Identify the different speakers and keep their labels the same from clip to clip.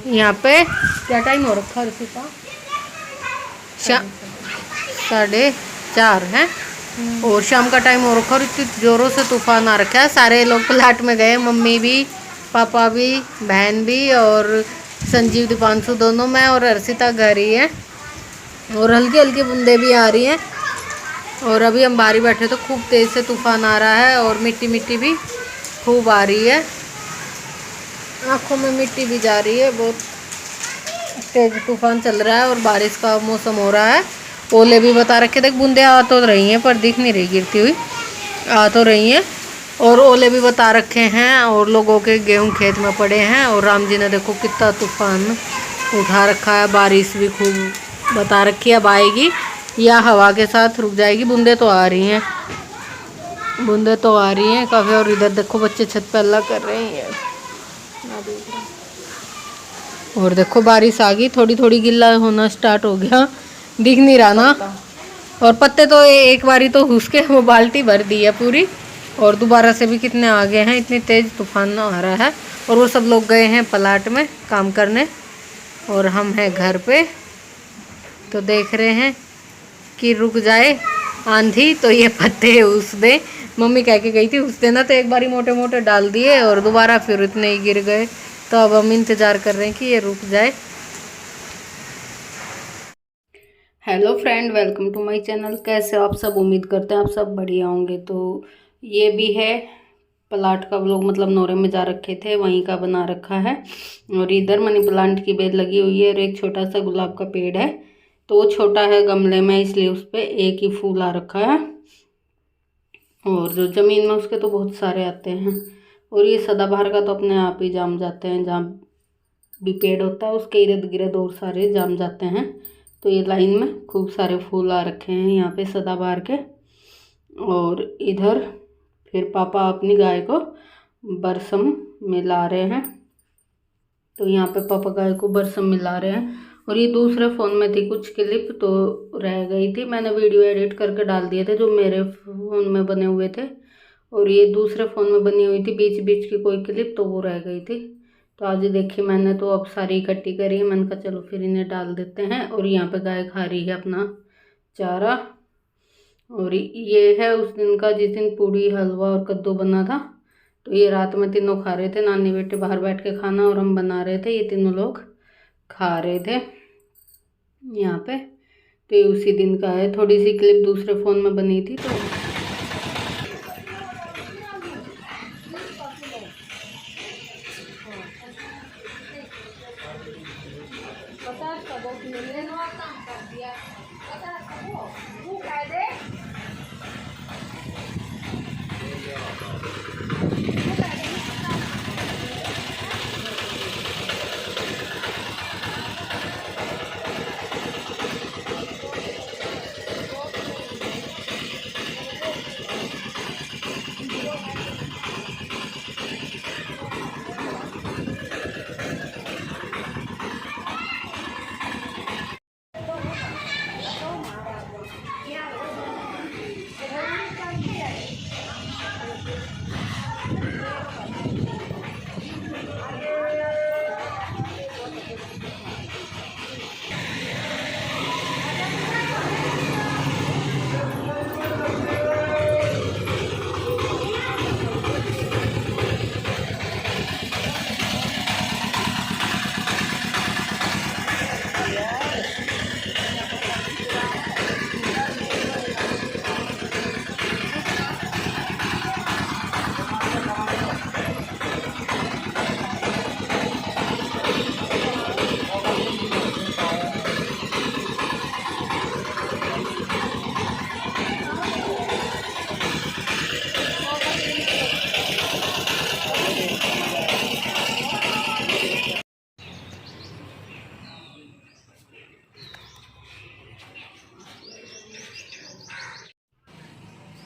Speaker 1: यहाँ पे क्या टाइम हो रखा है का? 4:30 है। और शाम का टाइम हो रखा और इतनी ज़ोरों से तूफान आ रखा है। सारे लोग प्लाट में गए, मम्मी भी, पापा भी, बहन भी, और संजीव दीपांशु दोनों, मैं और अर्षिता घर ही है। और हल्की हल्की बूंदे भी आ रही हैं। और अभी हम बाहर ही बैठे तो खूब तेज़ से तूफान आ रहा है और मिट्टी मिट्टी भी खूब आ रही है। आँखों में मिट्टी भी जा रही है, बहुत तेज तूफान चल रहा है और बारिश का मौसम हो रहा है। ओले भी बता रखे, देख बूंदे आ तो रही हैं पर दिख नहीं रही गिरती हुई, आ तो रही हैं। और ओले भी बता रखे हैं और लोगों के गेहूं खेत में पड़े हैं। और राम जी ने देखो कितना तूफान उठा रखा है। बारिश भी खूब बता रखी है, अब आएगी या हवा के साथ रुक जाएगी। बूंदे तो आ रही हैं, बूंदे तो आ रही हैं काफ़ी। और इधर देखो बच्चे छत पर अल्लाह कर रहे हैं। और देखो बारिश आ गई, थोड़ी थोड़ी गिल्ला होना स्टार्ट हो गया, दिख नहीं रहा ना। और पत्ते तो एक बारी तो उसके वो बाल्टी भर दी है पूरी। और दोबारा से भी कितने आ गए हैं, इतनी तेज तूफान आ रहा है। और वो सब लोग गए हैं प्लाट में काम करने और हम हैं घर पे। तो देख रहे हैं कि रुक जाए आंधी तो ये पत्ते उस दे। मम्मी कह के गई थी उस देना, तो एक बारी मोटे मोटे डाल दिए और दोबारा फिर इतने ही गिर गए। तो अब हम इंतज़ार कर रहे हैं कि ये रुक जाए। Hello friend, welcome to my channel. कैसे हो आप सब? उम्मीद करते हैं आप सब बढ़िया होंगे। तो ये भी है प्लाट का व्लॉग, मतलब नौरे में जा रखे थे वहीं का बना रखा है। और इधर मनी प्लांट की बेल लगी हुई है और एक छोटा सा गुलाब का पेड़ है। तो वो छोटा है गमले में, इसलिए उस पर एक ही फूल आ रखा है। और जो ज़मीन में उसके तो बहुत सारे आते हैं। और ये सदाबहार का तो अपने आप ही जाम जाते हैं, जहाँ भी पेड़ होता है उसके इर्द गिर्द और सारे जाम जाते हैं। तो ये लाइन में खूब सारे फूल आ रखे हैं यहाँ पे सदाबहार के। और इधर फिर पापा अपनी गाय को बरसम मिला रहे हैं। तो यहाँ पे पापा गाय को बरसम मिला रहे हैं। और ये दूसरे फ़ोन में थी कुछ क्लिप तो रह गई थी, मैंने वीडियो एडिट करके डाल दिए थे जो मेरे फ़ोन में बने हुए थे। और ये दूसरे फ़ोन में बनी हुई थी बीच बीच की कोई क्लिप, तो वो रह गई थी। तो आज देखी मैंने, तो अब सारी इकट्ठी करी है। मैंने कहा चलो फिर इन्हें डाल देते हैं। और यहाँ पे गाय खा रही है अपना चारा। और ये है उस दिन का जिस दिन पूड़ी हलवा और कद्दू बना था। तो ये रात में तीनों खा रहे थे, नानी बेटे बाहर बैठ के खाना और हम बना रहे थे, ये तीनों लोग खा रहे थे यहाँ पे। तो ये उसी दिन का है, थोड़ी सी क्लिप दूसरे फ़ोन में बनी थी तो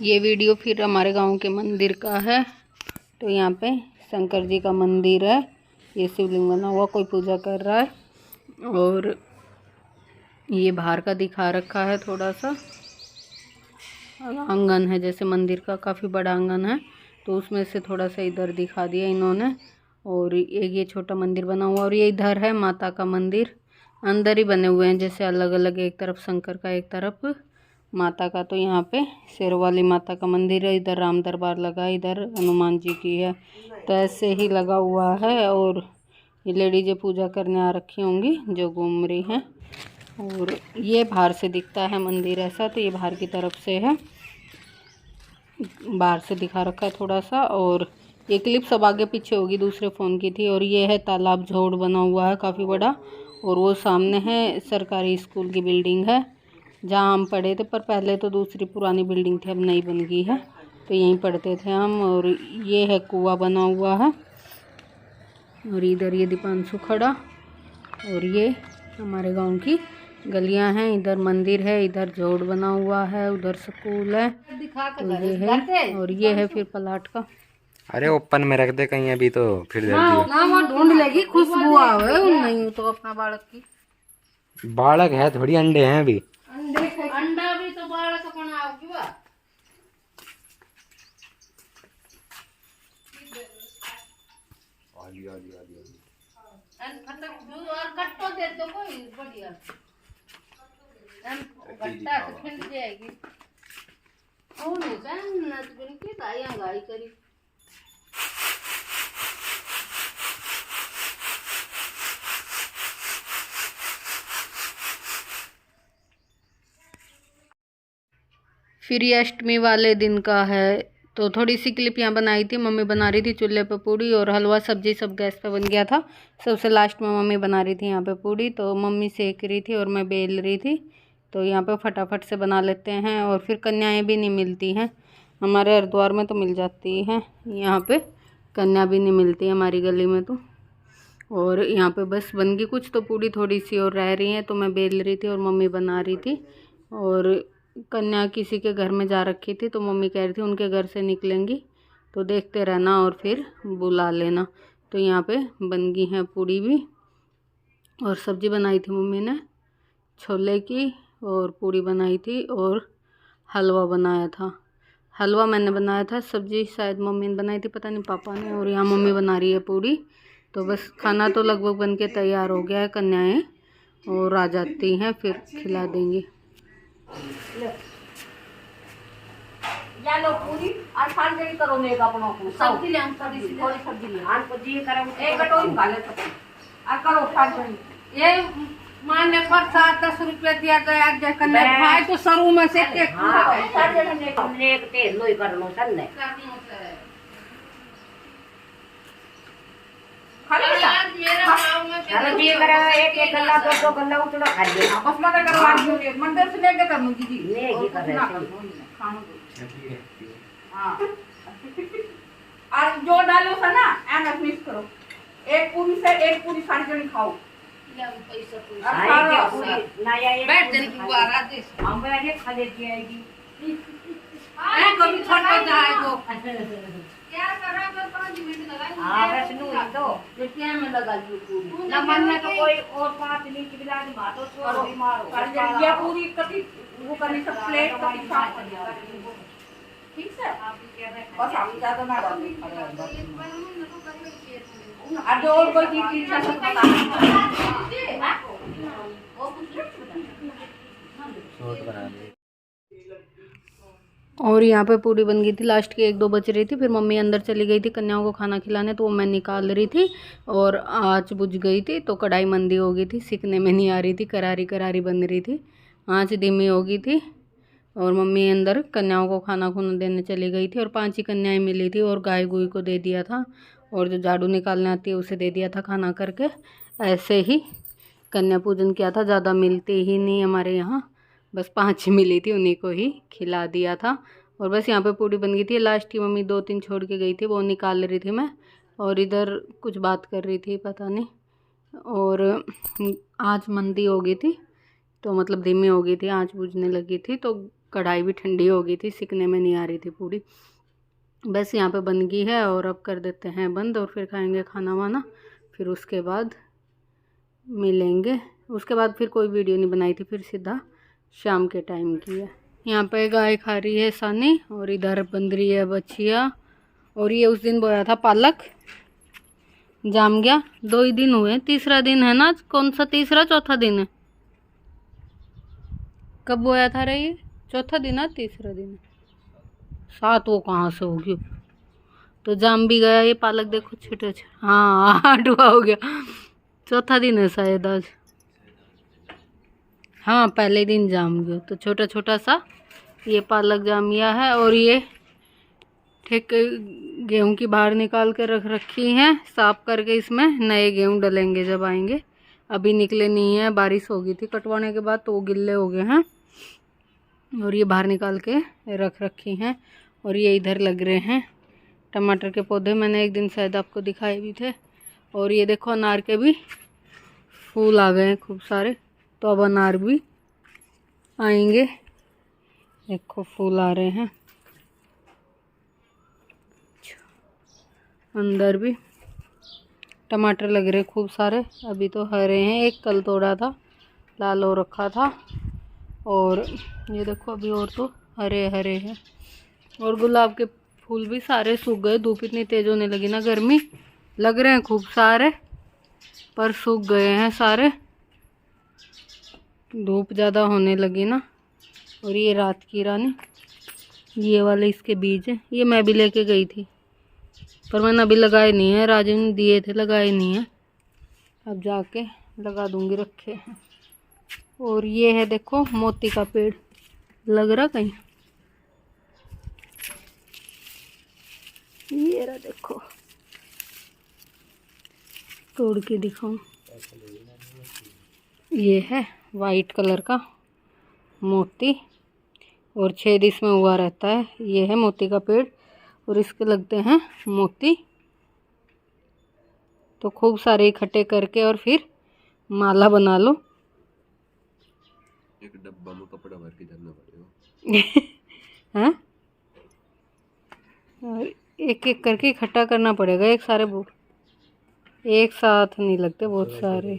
Speaker 1: ये वीडियो फिर हमारे गांव के मंदिर का है। तो यहाँ पे शंकर जी का मंदिर है, ये शिवलिंग बना हुआ, कोई पूजा कर रहा है। और ये बाहर का दिखा रखा है, थोड़ा सा आंगन है जैसे मंदिर का, काफ़ी बड़ा आंगन है। तो उसमें से थोड़ा सा इधर दिखा दिया इन्होंने। और एक ये छोटा मंदिर बना हुआ, और ये इधर है माता का मंदिर। अंदर ही बने हुए हैं जैसे अलग अलग, एक तरफ शंकर का एक तरफ माता का। तो यहाँ पे शेरवाली माता का मंदिर है, इधर राम दरबार लगा है, इधर हनुमान जी की है। तो ऐसे ही लगा हुआ है। और ये लेडीजें पूजा करने आ रखी होंगी जो घूम रही हैं। और ये बाहर से दिखता है मंदिर ऐसा, तो ये बाहर की तरफ से है, बाहर से दिखा रखा है थोड़ा सा। और ये क्लिप सब आगे पीछे होगी, दूसरे फ़ोन की थी। और ये है तालाब झोड़ बना हुआ है काफ़ी बड़ा। और वो सामने है सरकारी स्कूल की बिल्डिंग है जहाँ हम पढ़े थे, पर पहले तो दूसरी पुरानी बिल्डिंग थी, अब नई बन गई है, तो यहीं पढ़ते थे हम। और ये है कुआं बना हुआ है। और इधर ये दीपांशु खड़ा। और ये हमारे गांव की गलियां हैं, इधर मंदिर है, इधर जोड़ बना हुआ है, उधर स्कूल है। तो ये है, और ये है फिर पलाट का।
Speaker 2: अरे ओपन में रख दे कहीं, अभी तो फिर
Speaker 1: ना वो ढूंढ लेगी, खुशबू आवे नहीं तो अपना बालक की।
Speaker 2: बालक है थोड़ी, अंडे हैं अभी।
Speaker 1: अंडा भी तो बालक अपना आओगी बा। और कट्टो दे दो कोई बढ़िया, कट्टा तो खिंड जाएगी। कौन है बहन नच बन की ताया गाई करी। फिर ये अष्टमी वाले दिन का है, तो थोड़ी सी क्लिप यहाँ बनाई थी। मम्मी बना रही थी चूल्हे पे पूड़ी, और हलवा सब्जी सब गैस पे बन गया था। सबसे लास्ट में मम्मी बना रही थी यहाँ पे पूड़ी, तो मम्मी सेक रही थी और मैं बेल रही थी। तो यहाँ पे फटाफट से बना लेते हैं। और फिर कन्याएँ भी नहीं मिलती हैं, हमारे हरिद्वार में तो मिल जाती हैं, यहाँ पर कन्या भी नहीं मिलती हमारी गली में। तो और यहाँ पर बस बन गई कुछ, तो पूड़ी थोड़ी सी और रह रही है, तो मैं बेल रही थी और मम्मी बना रही थी। और कन्या किसी के घर में जा रखी थी, तो मम्मी कह रही थी उनके घर से निकलेंगी तो देखते रहना और फिर बुला लेना। तो यहाँ पे बन गई हैं पूड़ी भी, और सब्ज़ी बनाई थी मम्मी ने छोले की, और पूड़ी बनाई थी, और हलवा बनाया था। हलवा मैंने बनाया था, सब्ज़ी शायद मम्मी ने बनाई थी, पता नहीं पापा ने। और यहाँ मम्मी बना रही है पूड़ी। तो बस खाना तो लगभग बन के तैयार हो गया है, कन्याएँ और आ जाती हैं फिर खिला देंगी।
Speaker 3: या लो पूरी और खान जरी करो मेरे अपनों को सब्जी ले थोड़ी सब्जी ले आन को जी करो एक कटोरी खा ले सब और करो खान जरी। ये माने पर 7-10 रुपए दिया गया जे कने भाई तो सरू में से के हां सारे ने हमने एक तेल लोई कर लो सन ने खाली मेरा जी करा एक गल्ला दो गल्ला उतड़ा खा ले बस मत करवा दो मंदिर से लेके कर लूंगी जी ले ही कर रहे खानो हाँ और जो डालो था ना एम मिक्स करो, एक पूरी से एक पूरी सारी जनी खाओ। बैठ जनी गुब्बारा दे हम बैठे खा लेती आएगी कभी छोटा जाएगो क्या करा बस 5 मिनट लगाएंगे। हां बस नु तो क्या में लगा दी पूरी ना मन में तो कोई और 5 मिनट की बिला मारो छोड़ो मारो कर दिया पूरी कभी वो करनी सब प्लेट कभी साफ कर दिया ठीक है। बस हम ज्यादा ना डालो आज और कोई चीज इच्छा सब बता वो कुछ
Speaker 2: शॉर्ट बना दे।
Speaker 1: और यहाँ पे पूड़ी बन गई थी, लास्ट की 1-2 बच रही थी। फिर मम्मी अंदर चली गई थी कन्याओं को खाना खिलाने, तो वो मैं निकाल रही थी और आँच बुझ गई थी, तो कढ़ाई मंदी हो गई थी, सिकने में नहीं आ रही थी, करारी करारी बन रही थी, आँच धीमी हो गई थी। और मम्मी अंदर कन्याओं को खाना खुना देने चली गई थी, और 5 ही कन्याएँ मिली थी, और गाय गुई को दे दिया था, और जो झाड़ू निकालने आती है उसे दे दिया था खाना करके। ऐसे ही कन्या पूजन किया था, ज़्यादा मिलती ही नहीं हमारे यहाँ, बस 5 मिली थी, उन्हीं को ही खिला दिया था। और बस यहाँ पे पूड़ी बन गई थी, लास्ट की मम्मी 2-3 छोड़ के गई थी, वो निकाल रही थी मैं, और इधर कुछ बात कर रही थी पता नहीं। और आँच मंदी हो गई थी, तो मतलब धीमी हो गई थी, आँच बुझने लगी थी, तो कढ़ाई भी ठंडी हो गई थी, सिकने में नहीं आ रही थी पूड़ी। बस यहाँ पे बन गई है, और अब कर देते हैं बंद, और फिर खाएंगे खाना वाना, फिर उसके बाद मिलेंगे। उसके बाद फिर कोई वीडियो नहीं बनाई थी, फिर सीधा शाम के टाइम की है। यहाँ पे गाय खा रही है सानी, और इधर बन रही है बछिया। और ये उस दिन बोया था पालक, जाम गया। 2 ही दिन हुए, तीसरा दिन है ना। कौन सा तीसरा चौथा दिन है? कब बोया था रे ये? चौथा दिन है, तीसरा दिन है। 7 वो कहाँ से हो गया? तो जाम भी गया। ये पालक देखो छोटे छोटे। हाँ 8वां हो गया। चौथा दिन है शायद आज। हाँ पहले दिन जाम गया। तो छोटा छोटा सा ये पालक जामिया है। और ये ठीक गेहूं की बाहर निकाल कर रख रखी है, साफ करके। इसमें नए गेहूं डलेंगे जब आएंगे। अभी निकले नहीं है, बारिश हो गई थी कटवाने के बाद तो वो गिल्ले हो गए हैं। और ये बाहर निकाल के रख रखी हैं। और ये इधर लग रहे हैं टमाटर के पौधे। मैंने एक दिन शायद आपको दिखाए भी थे। और ये देखो अनार के भी फूल आ गए हैं खूब सारे। तो अब अनार भी आएंगे। देखो फूल आ रहे हैं। अंदर भी टमाटर लग रहे खूब सारे। अभी तो हरे हैं। एक कल तोड़ा था, लाल हो रखा था। और ये देखो अभी और तो हरे हरे हैं। और गुलाब के फूल भी सारे सूख गए। धूप इतनी तेज होने लगी ना, गर्मी लग रहे हैं खूब सारे, पर सूख गए हैं सारे। धूप ज़्यादा होने लगी ना। और ये रात की रानी, ये वाले इसके बीज हैं। ये मैं भी लेके गई थी, पर मैंने अभी लगाए नहीं है। राजू ने दिए थे, लगाए नहीं है। अब जाके लगा दूंगी, रखे हैं। और ये है देखो मोती का पेड़, लग रहा कहीं? ये रहा देखो, तोड़ के दिखाऊं। ये है वाइट कलर का मोती और छेद इसमें हुआ रहता है। ये है मोती का पेड़ और इसके लगते हैं मोती। तो खूब सारे इकट्ठे करके और फिर माला बना लो।
Speaker 2: एक डब्बा में कपड़ा भर के धरना पड़ेगा।
Speaker 1: हाँ, और एक एक करके इकट्ठा करना पड़ेगा। एक सारे एक साथ नहीं लगते, बहुत सारे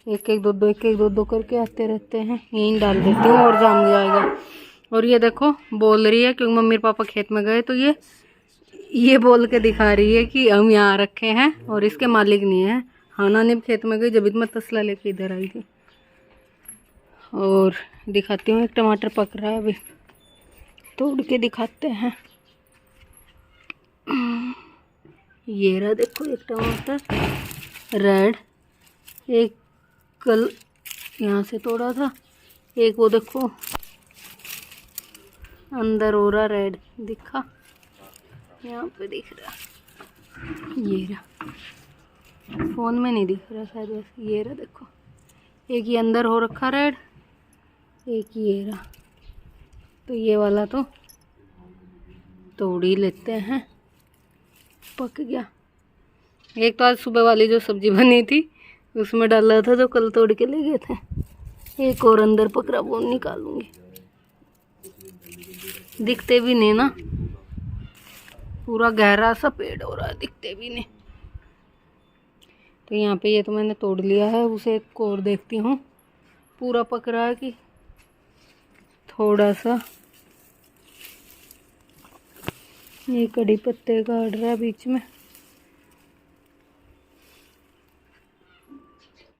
Speaker 1: एक एक दो दो करके आते रहते हैं। यहीं डाल देती हूँ और जाम जाएगा। और ये देखो बोल रही है, क्योंकि मम्मी पापा खेत में गए तो ये बोल के दिखा रही है कि हम यहाँ रखे हैं और इसके मालिक नहीं है। हाना ने खेत में गई, जब इतना तसला लेके इधर आई थी। और दिखाती हूँ, एक टमाटर पक रहा है, अभी तोड़ के दिखाते हैं। ये रहा देखो एक टमाटर रेड, एक कल यहाँ से तोड़ा था, एक वो देखो अंदर हो रहा रेड, दिखा यहाँ पे दिख रहा। ये रहा, फोन में नहीं दिख रहा शायद, वैसे ये रहा देखो। एक ये अंदर हो रखा रेड, एक ये रहा। तो ये वाला तो तोड़ ही लेते हैं, पक गया। एक तो आज सुबह वाली जो सब्जी बनी थी उसमें डाला था, जो कल तोड़ के ले गए थे। एक और अंदर पकड़ा, वो निकालूंगी। दिखते भी नहीं ना, पूरा गहरा सा पेड़ हो रहा है, दिखते भी नहीं। तो यहाँ पे ये तो मैंने तोड़ लिया है, उसे एक और देखती हूँ पूरा पक रहा है कि थोड़ा सा। ये कड़ी पत्ते काट रहा है बीच में।